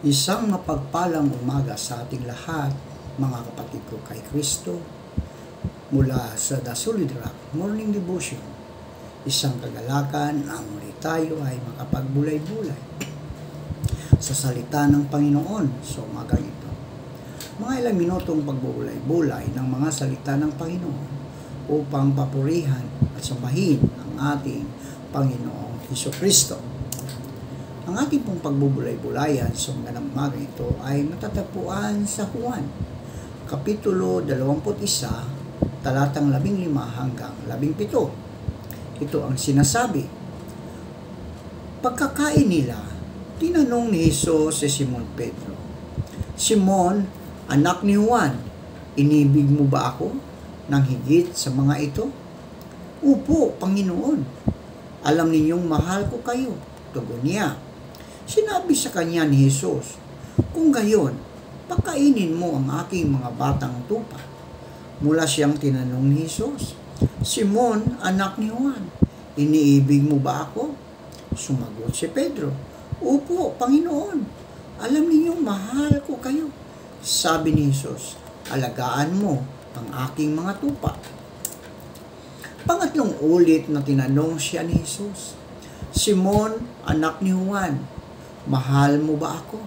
Isang mapagpalang umaga sa ating lahat, mga kapatid ko kay Kristo, mula sa The Solid Rock Morning Devotion. Isang kagalakan ang muli tayo ay makapagbulay-bulay sa salita ng Panginoon sa umagang ito. Mga ilang minutong pagbubulay-bulay ng mga salita ng Panginoon upang papurihan at sambahin ang ating Panginoong Hesukristo. Ang ating pong pagbubulay-bulayan sa mga umaga ito ay matatagpuan sa Juan, Kapitulo 21, talatang 15 hanggang 17. Ito ang sinasabi. Pagkakain nila, tinanong ni Jesus si Simon Pedro, Simon, anak ni Juan, inibig mo ba ako ng higit sa mga ito? Upo, Panginoon. Alam ninyong mahal ko kayo. Tugon niya. Sinabi sa kanya ni Jesus, kung gayon, pakainin mo ang aking mga batang tupa. Mula siyang tinanong ni Jesus, Simon, anak ni Juan, iniibig mo ba ako? Sumagot si Pedro, Upo, Panginoon. Alam ninyong mahal ko kayo. Sabi ni Jesus, alagaan mo ang aking mga tupa. Pangatlong ulit na tinanong siya ni Jesus, Simon, anak ni Juan, mahal mo ba ako?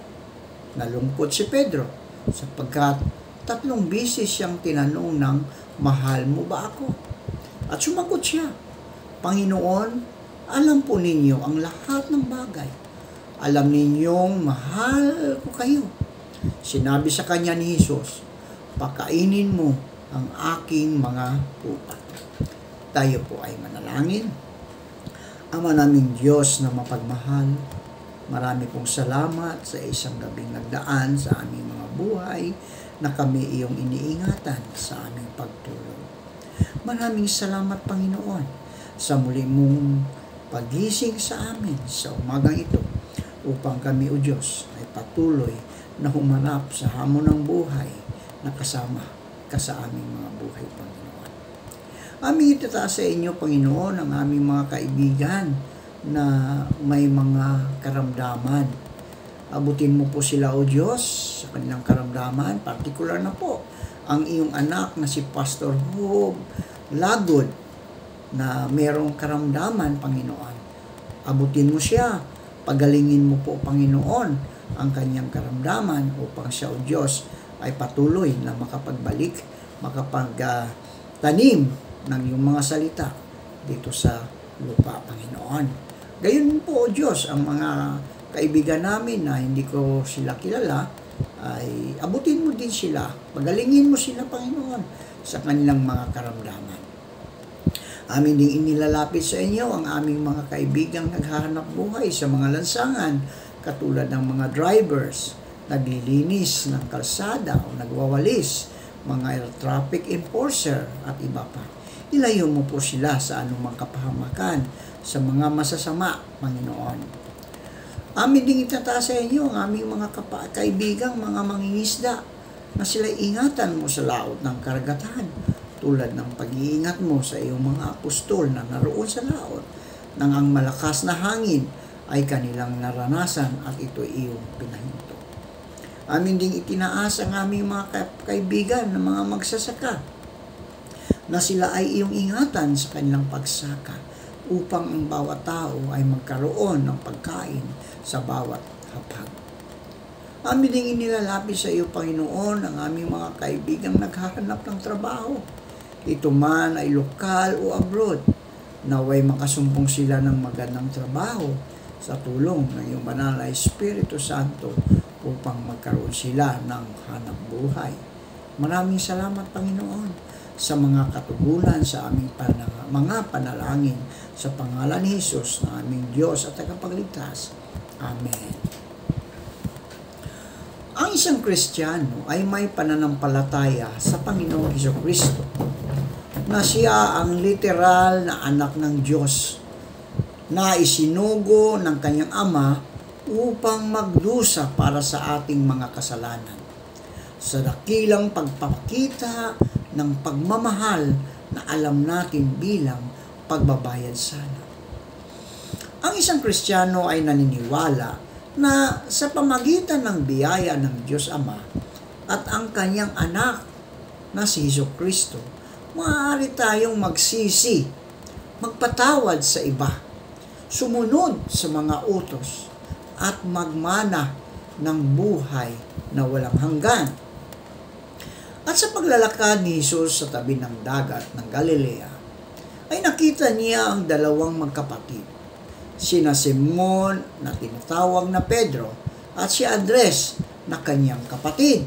Nalungkot si Pedro sapagkat 3 beses siyang tinanong ng mahal mo ba ako? At sumagot siya, Panginoon, alam po ninyo ang lahat ng bagay. Alam ninyong mahal ko kayo. Sinabi sa kanya ni Jesus, pakainin mo ang aking mga tupa. Tayo po ay manalangin. Ama naming Diyos na mapagmahal, marami pong salamat sa isang gabing nagdaan sa aming mga buhay na kami iyong iniingatan sa aming pagtulog. Maraming salamat, Panginoon, sa muli mong pagising sa amin sa umagang ito upang kami, O Diyos, ay patuloy na humanap sa hamon ng buhay na kasama ka sa aming mga buhay, Panginoon. Aming itataas sa inyo, Panginoon, ang aming mga kaibigan na may mga karamdaman. Abutin mo po sila, O Diyos, sa kanilang karamdaman. Partikular na po ang iyong anak na si Pastor Hope Lagod na merong karamdaman, Panginoon. Abutin mo siya. Pagalingin mo po, Panginoon, ang kanyang karamdaman upang siya, O Diyos, ay patuloy na makapagbalik, makapagtanim ng iyong mga salita dito sa lupa, Panginoon. Gayon po, O Diyos, ang mga kaibigan namin na hindi ko sila kilala, ay abutin mo din sila. Pagalingin mo sila, Panginoon, sa kanilang mga karamdaman. Amin ding inilalapit sa inyo ang aming mga kaibigang naghahanap buhay sa mga lansangan, katulad ng mga drivers, naglilinis ng kalsada o nagwawalis, mga air traffic enforcer at iba pa. Ilayo mo po sila sa anumang kapahamakan, sa mga masasama, Panginoon. Amin ding itataas sa inyo ang aming mga kaibigang mga mangingisda na sila ingatan mo sa laot ng karagatan, tulad ng pag-iingat mo sa iyong mga apostol na naroon sa laot nang ang malakas na hangin ay kanilang naranasan at ito iyong pinahinto. Amin ding itinaas ang aming mga kaibigan na mga magsasaka na sila ay iyong ingatan sa kanilang pagsaka upang ang bawat tao ay magkaroon ng pagkain sa bawat hapag. Amin ding inilalapit sa iyo, Panginoon, ang aming mga kaibigang naghahanap ng trabaho. Ito man ay lokal o abroad, naway makasumpong sila ng magandang trabaho sa tulong ng iyong banal na Espiritu Santo upang magkaroon sila ng hanap buhay. Maraming salamat, Panginoon, sa mga katugunan sa aming mga panalangin sa pangalan ni Jesus na aming Diyos at tagapagligtas. Amen. Ang isang Kristiyano ay may pananampalataya sa Panginoong Hesukristo na siya ang literal na anak ng Diyos na isinugo ng kanyang Ama upang magdusa para sa ating mga kasalanan. Sa dakilang pagpapakita ng pagmamahal na alam natin bilang pagbabayad sala. Ang isang Kristiyano ay naniniwala na sa pamagitan ng biyaya ng Diyos Ama at ang kanyang anak na si Jesucristo, maaari tayong magsisi, magpatawad sa iba, sumunod sa mga utos, at magmana ng buhay na walang hanggan. At sa paglalakad ni Jesus sa tabi ng dagat ng Galilea, ay nakita niya ang dalawang magkapatid, sina Simon na tinatawag na Pedro at si Andres na kanyang kapatid,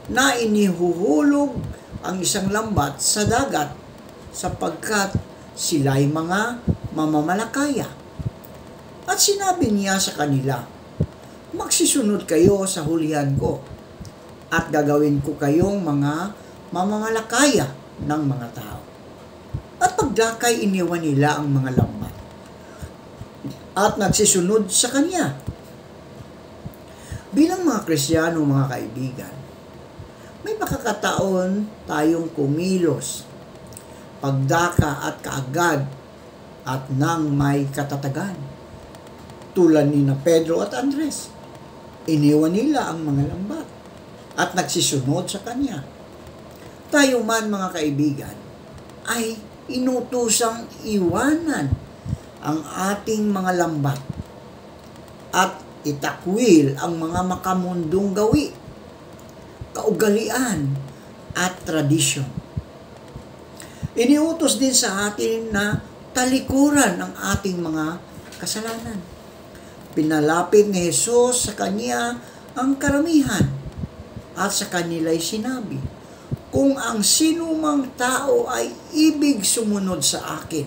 na inihuhulog ang isang lambat sa dagat sapagkat sila'y mga mamamalakaya. At sinabi niya sa kanila, magsisunod kayo sa hulihan ko at gagawin ko kayong mga mamamalakaya ng mga tao. At pagdakay iniwan nila ang mga lambat at nagsisunod sa kanya. Bilang mga Kristiyano, mga kaibigan, may makakataon tayong kumilos, pagdaka at kaagad at nang may katatagan. Tulad ni na Pedro at Andres, iniwan nila ang mga lambat at nagsisunod sa kanya. Tayo man, mga kaibigan, ay inutusang iwanan ang ating mga lambat at itakwil ang mga makamundong gawi, kaugalian at tradisyon. Iniutos din sa atin na talikuran ang ating mga kasalanan. Pinalapit ni Jesus sa kanya ang karamihan at sa kanila'y sinabi, kung ang sinumang tao ay ibig sumunod sa akin,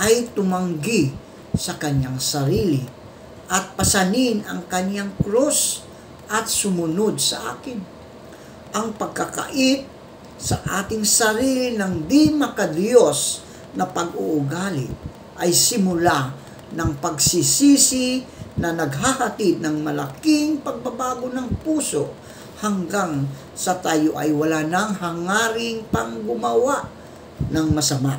ay tumanggi sa kanyang sarili at pasanin ang kanyang krus at sumunod sa akin. Ang pagkakait sa ating sarili ng di makadiyos na pag-uugali ay simula ng pagsisisi na naghahatid ng malaking pagbabago ng puso hanggang sa tayo ay wala nang hangaring pang gumawa ng masama.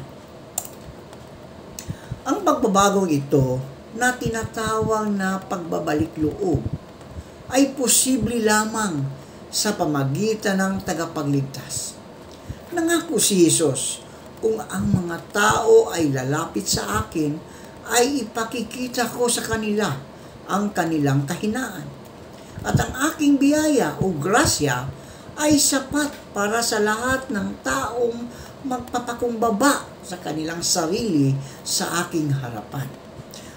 Ang pagbabagong ito na tinatawag na pagbabalik loob ay posible lamang sa pamagitan ng tagapagligtas. Nangako si Jesus, kung ang mga tao ay lalapit sa akin, ay ipakikita ko sa kanila ang kanilang kahinaan. At ang aking biyaya o grasya ay sapat para sa lahat ng taong magpapakumbaba sa kanilang sarili sa aking harapan.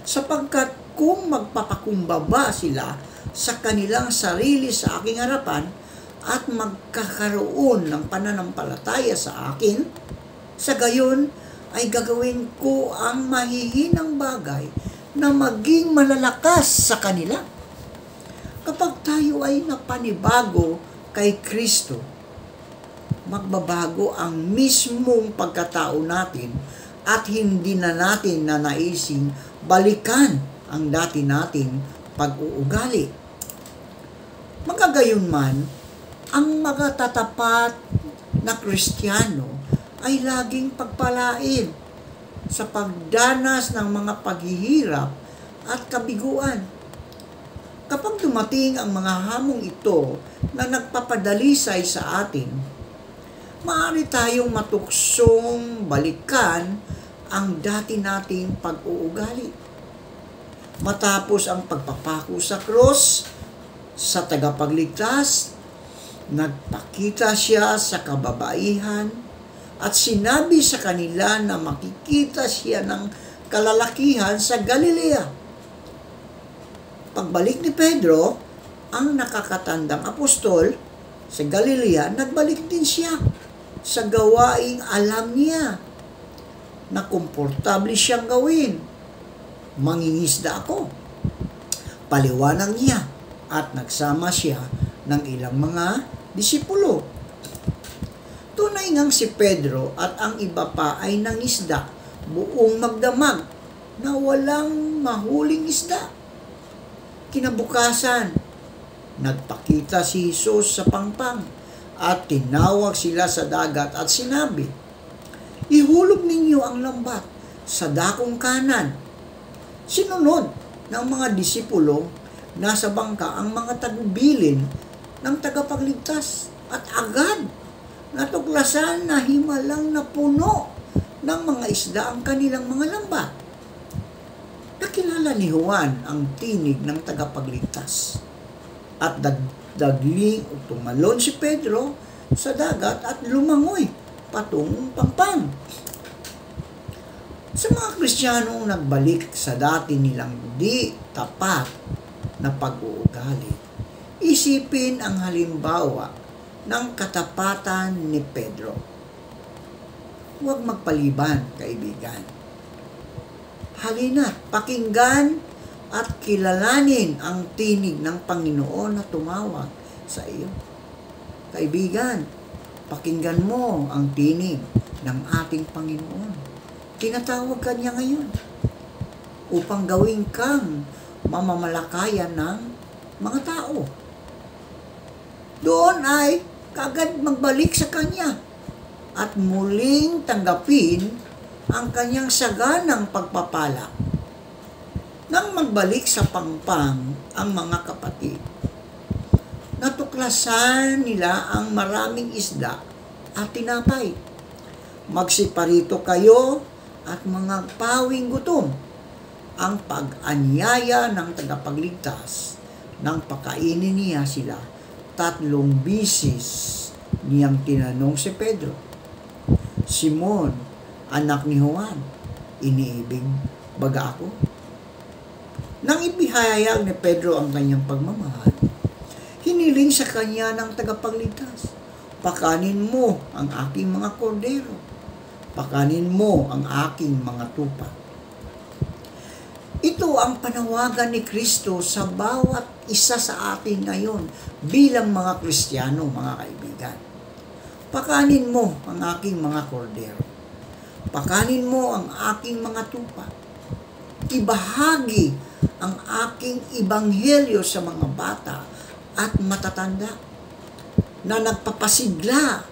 Sapagkat kung magpapakumbaba sila sa kanilang sarili sa aking harapan at magkakaroon ng pananampalataya sa akin, sa gayon ay gagawin ko ang mahihinang bagay na maging malalakas sa kanila. Kapag tayo ay napanibago kay Kristo, magbabago ang mismong pagkatao natin at hindi na natin nanaising balikan ang dati nating pag-uugali. Magagayon man, ang mga tatapat na Kristiyano ay laging pagpalain sa pagdanas ng mga paghihirap at kabiguan. Kapag dumating ang mga hamong ito na nagpapadalisay sa atin, maaari tayong matuksong balikan ang dati nating pag-uugali. Matapos ang pagpapako sa krus sa tagapagligtas, nagpakita siya sa kababaihan at sinabi sa kanila na makikita siya ng kalalakihan sa Galilea. Pagbalik ni Pedro, ang nakakatandang apostol sa Galilea, nagbalik din siya sa gawaing alam niya na komportable siyang gawin. Mangingisda ako. Paliwanag niya at nagsama siya ng ilang mga disipulo. Tunay ngang si Pedro at ang iba pa ay nangisda buong magdamag na walang mahuling isda. Kinabukasan, nagpakita si Jesus sa pangpang at tinawag sila sa dagat at sinabi, ihulog ninyo ang lambat sa dakong kanan. Sinunod ng mga disipulo nasa bangka ang mga tagubilin ng tagapagligtas at agad natuklasan na himalang na puno ng mga isda ang kanilang mga lambat. Nakilala ni Juan ang tinig ng tagapagligtas at dagdagling o tumalon si Pedro sa dagat at lumangoy patungong Pampang. Sa mga Kristiyanong nagbalik sa dati nilang di tapat na pag-uugali, isipin ang halimbawa ng katapatan ni Pedro. Huwag magpaliban, kaibigan. Halina't pakinggan at kilalanin ang tinig ng Panginoon na tumawag sa iyo. Kaibigan, pakinggan mo ang tinig ng ating Panginoon. Tinatawag ka niya ngayon upang gawin kang mamamalakayan ng mga tao. Doon ay kagad magbalik sa Kanya at muling tanggapin ang Kanyang saganang pagpapala. Nang magbalik sa Pampang ang mga kapatid, natuklasan nila ang maraming isda at tinapay. Magsiparito kayo at mga pawing gutom. Ang pag-anyaya ng tagapagligtas nang pakainin niya sila 3 bisis niyang tinanong si Pedro, Simon, anak ni Juan, iniibig baga ako? Nang ibihayag ni Pedro ang kanyang pagmamahal, hiniling sa kanya ng tagapagligtas, pakanin mo ang aking mga kordero, pakanin mo ang aking mga tupa. Ito ang panawagan ni Kristo sa bawat isa sa atin ngayon bilang mga Kristiyano, mga kaibigan. Pakanin mo ang aking mga kordero. Pakanin mo ang aking mga tupa. Ibahagi ang aking ibanghelyo sa mga bata at matatanda na nagpapasigla,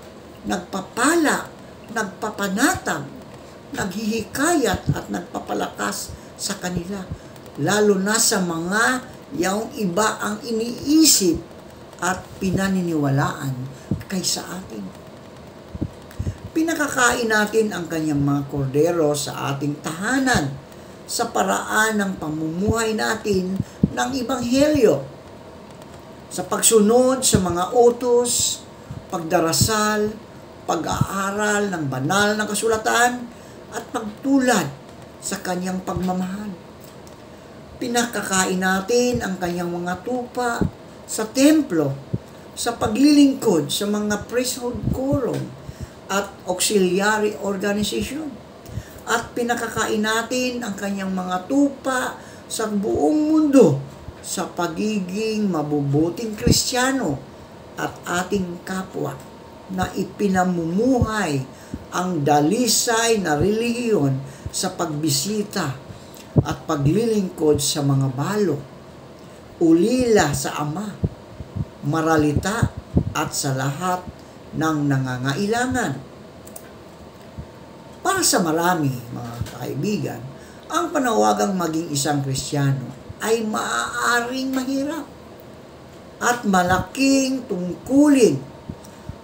nagpapala, nagpapanatag, naghihikayat at nagpapalakas sa kanila, lalo na sa mga yaong iba ang iniisip at pinaniniwalaan kaysa atin. Pinakakain natin ang kanyang mga kordero sa ating tahanan sa paraan ng pamumuhay natin ng Ebanghelyo, sa pagsunod sa mga utos, pagdarasal, pag-aaral ng banal na kasulatan, at pagtulad sa kanyang pagmamahal. Pinakakain natin ang kanyang mga tupa sa templo, sa paglilingkod sa mga priesthood quorum at auxiliary organization. At pinakakain natin ang kanyang mga tupa sa buong mundo sa pagiging mabubuting Kristiyano at ating kapwa na ipinamumuhay ang dalisay na relihiyon sa pagbisita at paglilingkod sa mga balo, ulila sa Ama, maralita at sa lahat ng nangangailangan. Para sa marami, mga kaibigan, ang panawagang maging isang Kristiyano ay maaaring mahirap at malaking tungkulin.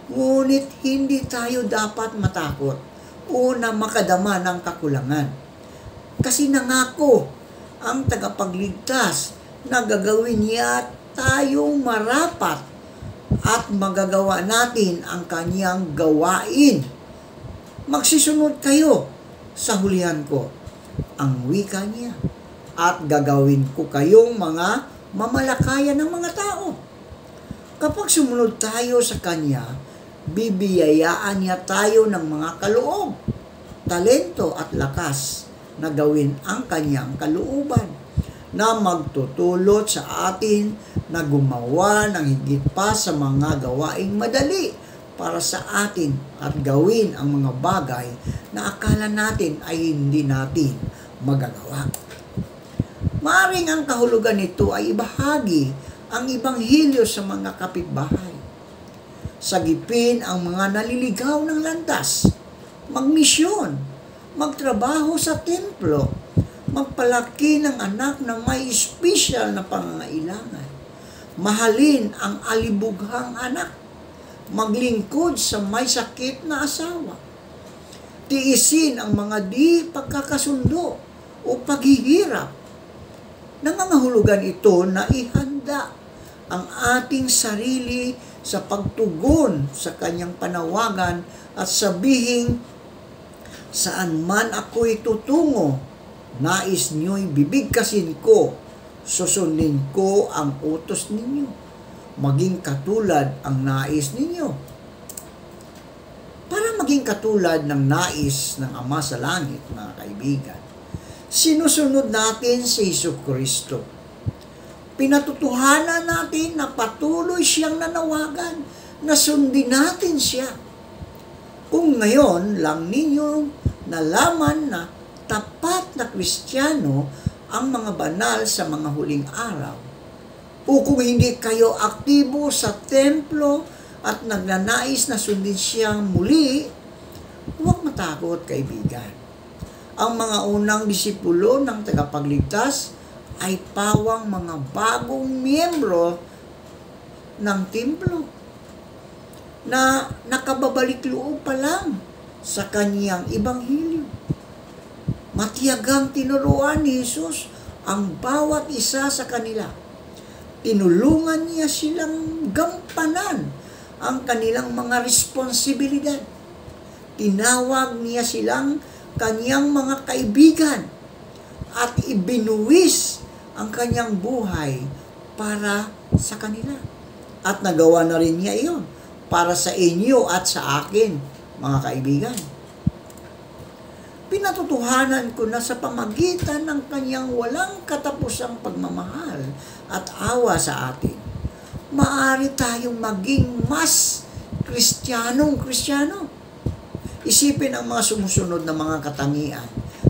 Ngunit hindi tayo dapat matakot o na makadama ng kakulangan. Kasi nangako ang tagapagligtas na gagawin niya tayong marapat at magagawa natin ang kanyang gawain. Magsisunod kayo sa hulihan ko, ang wika niya, at gagawin ko kayong mga mamalakayan ng mga tao. Kapag sumunod tayo sa Kanya, bibiyayaan niya tayo ng mga kaloob, talento at lakas na gawin ang Kanyang kalooban, na magtutulot sa atin na gumawa ng higit pa sa mga gawaing madali para sa atin at gawin ang mga bagay na akala natin ay hindi natin magagawa. Maaring ang kahulugan nito ay ibahagi ang Ebanghelyo sa mga kapitbahay. Sagipin ang mga naliligaw ng landas, magmisyon, magtrabaho sa templo, magpalaki ng anak na may espesyal na pangangailangan, mahalin ang alibughang anak, maglingkod sa may sakit na asawa, tiisin ang mga di pagkakasundo o paghihirap. Nangangahulugan ito na ihanda ang ating sarili sa pagtugon sa kanyang panawagan at sabihin, saan man ako'y tutungo, nais niyo'y bibigkasin ko, susundin ko ang utos ninyo, maging katulad ang nais ninyo. Para maging katulad ng nais ng Ama sa Langit, mga kaibigan, sinusunod natin si Jesucristo. Pinatutuhanan natin na patuloy siyang nanawagan na sundin natin siya. Kung ngayon lang ninyo nalaman na tapat na Kristiyano ang mga banal sa mga huling araw, o kung hindi kayo aktibo sa templo at nagnanais na sundin siyang muli, huwag matakot, kaibigan. Ang mga unang disipulo ng tagapagligtas ay pawang mga bagong miyembro ng templo na nakababalik loob pa lang sa kanyang ibanghilyo. Matiyagang tinuruan ni Jesus ang bawat isa sa kanila. Tinulungan niya silang gampanan ang kanilang mga responsibilidad. Tinawag niya silang kanyang mga kaibigan at ibinuwis ang kanyang buhay para sa kanila. At nagawa na rin niya iyon para sa inyo at sa akin, mga kaibigan. Pinatutuhanan ko na sa pamagitan ng kanyang walang katapusang pagmamahal at awa sa atin, maaari tayong maging mas Kristiyano. Isipin ang mga sumusunod na mga katangian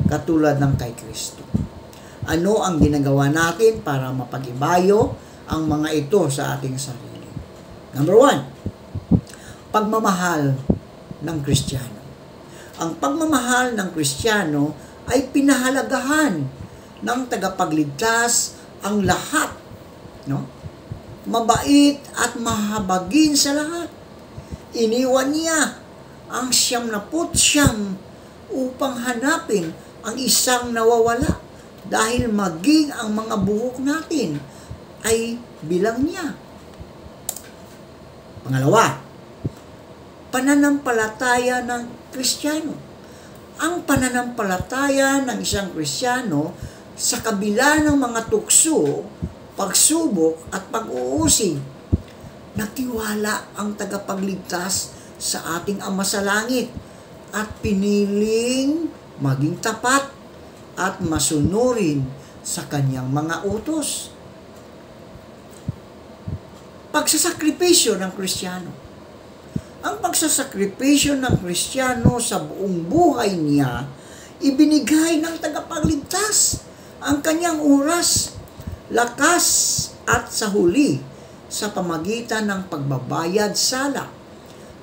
katulad ng kay Kristo. Ano ang ginagawa natin para mapag-ibayo ang mga ito sa ating sarili? Number 1, pagmamahal ng Kristiyano. Ang pagmamahal ng Kristiyano ay pinahalagahan ng tagapagligtas ang lahat, no? Mabait at mahabagin sa lahat. Iniwan niya ang 99 upang hanapin ang isang nawawala, dahil maging ang mga buhok natin ay bilang niya. Pangalawa, pananampalataya ng Kristiyano. Ang pananampalataya ng isang Kristiyano sa kabila ng mga tukso, pagsubok at pag-uusig, nagtiwala ang tagapagligtas sa ating Ama sa Langit at piniling maging tapat at masunurin sa kanyang mga utos. Pagsasakripisyo ng Kristiyano. Ang pagsasakripisyo ng Kristiyano sa buong buhay niya, ibinigay ng tagapagligtas ang kanyang oras, lakas at sa huli, sa pamagitan ng pagbabayad sala,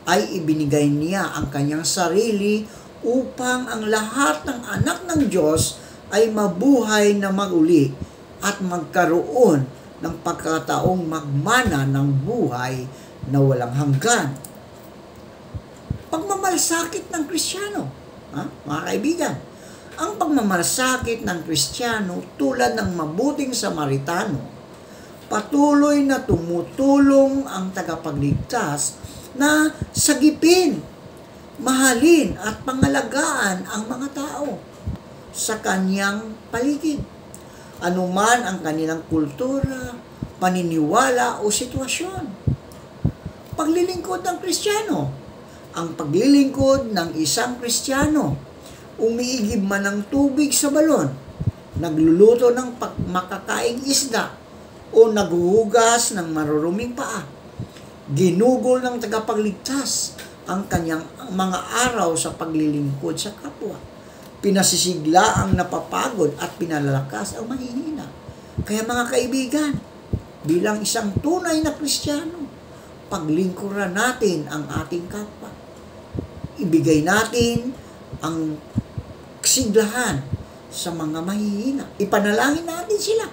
ay ibinigay niya ang kanyang sarili upang ang lahat ng anak ng Diyos ay mabuhay na maguli at magkaroon ng pagkataong magmana ng buhay na walang hanggan. Pagmamalasakit ng Kristiyano, mga kaibigan, ang pagmamalasakit ng Kristiyano tulad ng mabuting Samaritano, patuloy na tumutulong ang tagapagligtas na sagipin, mahalin at pangalagaan ang mga tao sa kanyang paligid, anuman ang kanilang kultura, paniniwala o sitwasyon. Paglilingkod ng Kristiyano. Ang paglilingkod ng isang Kristiyano, umiigib man ng tubig sa balon, nagluluto ng makakaing isda, o naghuhugas ng maruruming paa, ginugol ng tagapagligtas ang kanyang mga araw sa paglilingkod sa kapwa. Pinasisigla ang napapagod at pinalalakas ang mahihina. Kaya mga kaibigan, bilang isang tunay na Kristiyano, paglingkuran natin ang ating kapwa. Ibigay natin ang kasiglahan sa mga mahihina. Ipanalangin natin sila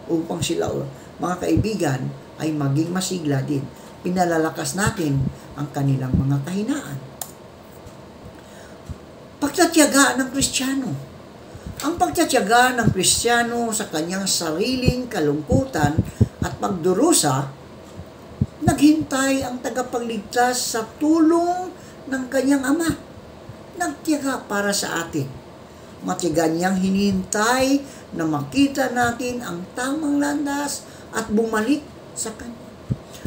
upang sila, mga kaibigan, ay maging masigla din. Pinalalakas natin ang kanilang mga kahinaan. Pagtatiyaga ng Kristiyano. Ang pagtatiyaga ng Kristiyano sa kanyang sariling kalungkutan at pagdurusa, naghintay ang tagapagligtas sa tulong ng kanyang Ama. Nagtiyaga para sa atin. Matiyaga niyang hinihintay na makita natin ang tamang landas at bumalik sa Kanya.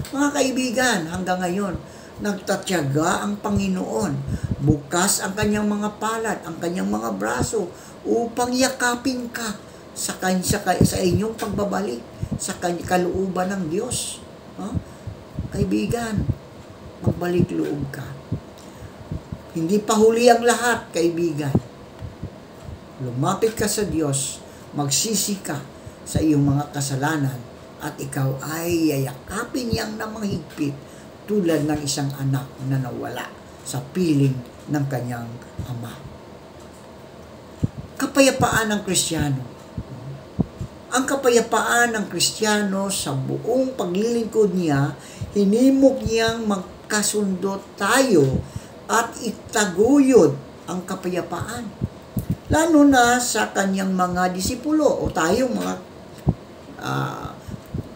Mga kaibigan, hanggang ngayon, nagtatiyaga ang Panginoon. Bukas ang Kanyang mga palad, ang Kanyang mga braso upang yakapin ka sa inyong pagbabalik, sa kalooban ng Diyos. Kaibigan, magbalik loob ka. Hindi pa huli ang lahat, kaibigan. Lumapit ka sa Diyos, magsisi ka sa iyong mga kasalanan, at ikaw ay yayakapin niyang na mahigpit tulad ng isang anak na nawala sa piling ng kanyang ama. Kapayapaan ng Kristiyano. Ang kapayapaan ng Kristiyano sa buong paglilingkod niya, hinimok niyang magkasundo tayo at itaguyod ang kapayapaan. Lalo na sa kanyang mga disipulo o tayong mga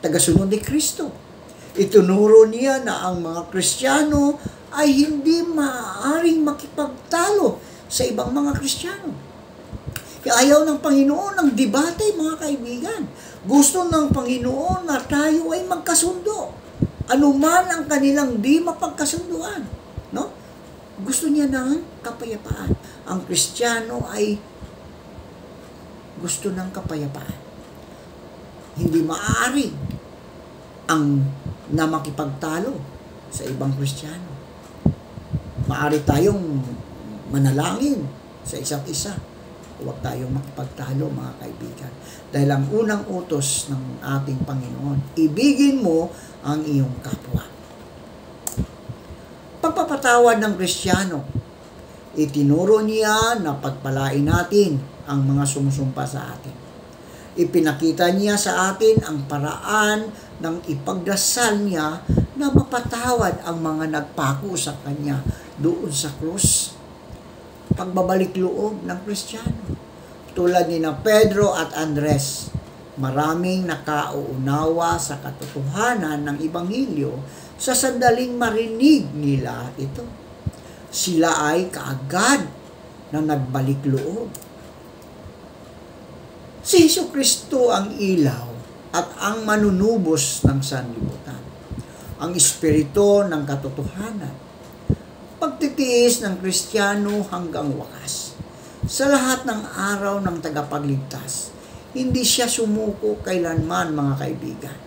tagasunod ni Kristo. Itunuro niya na ang mga Kristiyano ay hindi maaaring makipagtalo sa ibang mga Kristiyano. Ayaw ng Panginoon ng debate, mga kaibigan. Gusto ng Panginoon na tayo ay magkasundo. Anuman ang kanilang di mapagkasunduan. No? Gusto niya ng kapayapaan. Ang Kristiyano ay gusto ng kapayapaan. Hindi maaari na makipagtalo sa ibang Kristiyano. Maaari tayong manalangin sa isa't isa. Huwag tayong makipagtalo, mga kaibigan. Dahil ang unang utos ng ating Panginoon, ibigin mo ang iyong kapwa. Pagpapatawad ng Kristiyano, itinuro niya na pagpalain natin ang mga sumusumpa sa atin. Ipinakita niya sa atin ang paraan ng ipagdasal niya na mapatawad ang mga nagpako sa Kanya doon sa krus. Pagbabalik loob ng Kristiyano. Tulad ni na Pedro at Andres, maraming nakauunawa sa katotohanan ng Ebanghelyo sa sandaling marinig nila ito. Sila ay kaagad na nagbalik loob. Si Jesucristo ang ilaw at ang manunubos ng sanlibutan, ang espiritu ng katotohanan, pagtitiis ng Kristiyano hanggang wakas. Sa lahat ng araw ng tagapagligtas, hindi siya sumuko kailanman, mga kaibigan.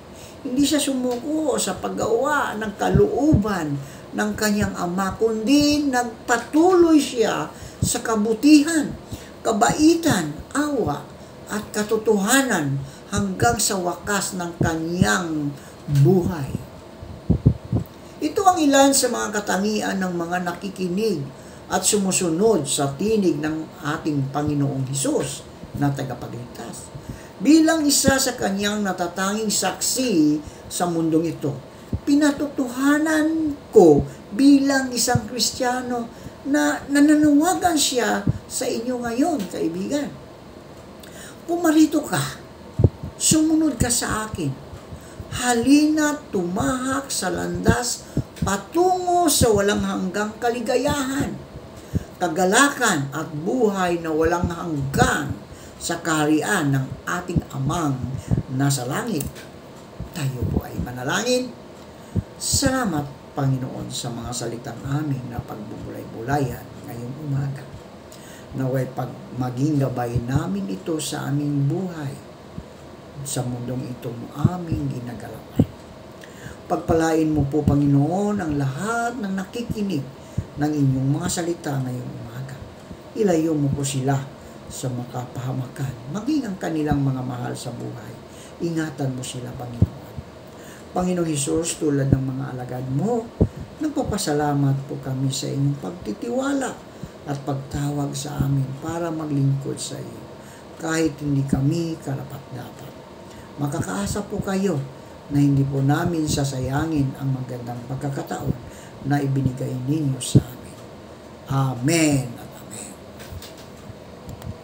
Hindi siya sumuko sa paggawa ng kalooban ng kanyang Ama, kundi nagpatuloy siya sa kabutihan, kabaitan, awa, at katotohanan hanggang sa wakas ng kanyang buhay. Ito ang ilan sa mga katangian ng mga nakikinig at sumusunod sa tinig ng ating Panginoong Hesus na tagapagligtas. Bilang isa sa kanyang natatanging saksi sa mundong ito, pinatotohanan ko bilang isang Kristiyano na nananawagan siya sa inyo ngayon, kaibigan. Pumarito ka, sumunod ka sa akin. Halina tumahak sa landas patungo sa walang hanggang kaligayahan, kagalakan at buhay na walang hanggan sa kaharian ng ating Amang nasa langit. Tayo po ay manalangin. Salamat, Panginoon, sa mga salitang aming na pagbubulay-bulayan ngayong umaga. Naway maging gabay namin ito sa aming buhay sa mundong itong aming ginagalawan. Pagpalain mo po, Panginoon, ang lahat ng nakikinig ng inyong mga salita ngayong umaga. Ilayo mo po sila sa makapahamakan, maging ang kanilang mga mahal sa buhay. Ingatan mo sila, Panginoon. Panginoong Hesus, tulad ng mga alagad mo, nagpapasalamat po kami sa inyong pagtitiwala at pagtawag sa amin para maglingkod sa iyo. kahit hindi kami karapat-dapat. Makakaasa po kayo na hindi po namin sasayangin ang magandang pagkakataon na ibinigay ninyo sa amin. Amen.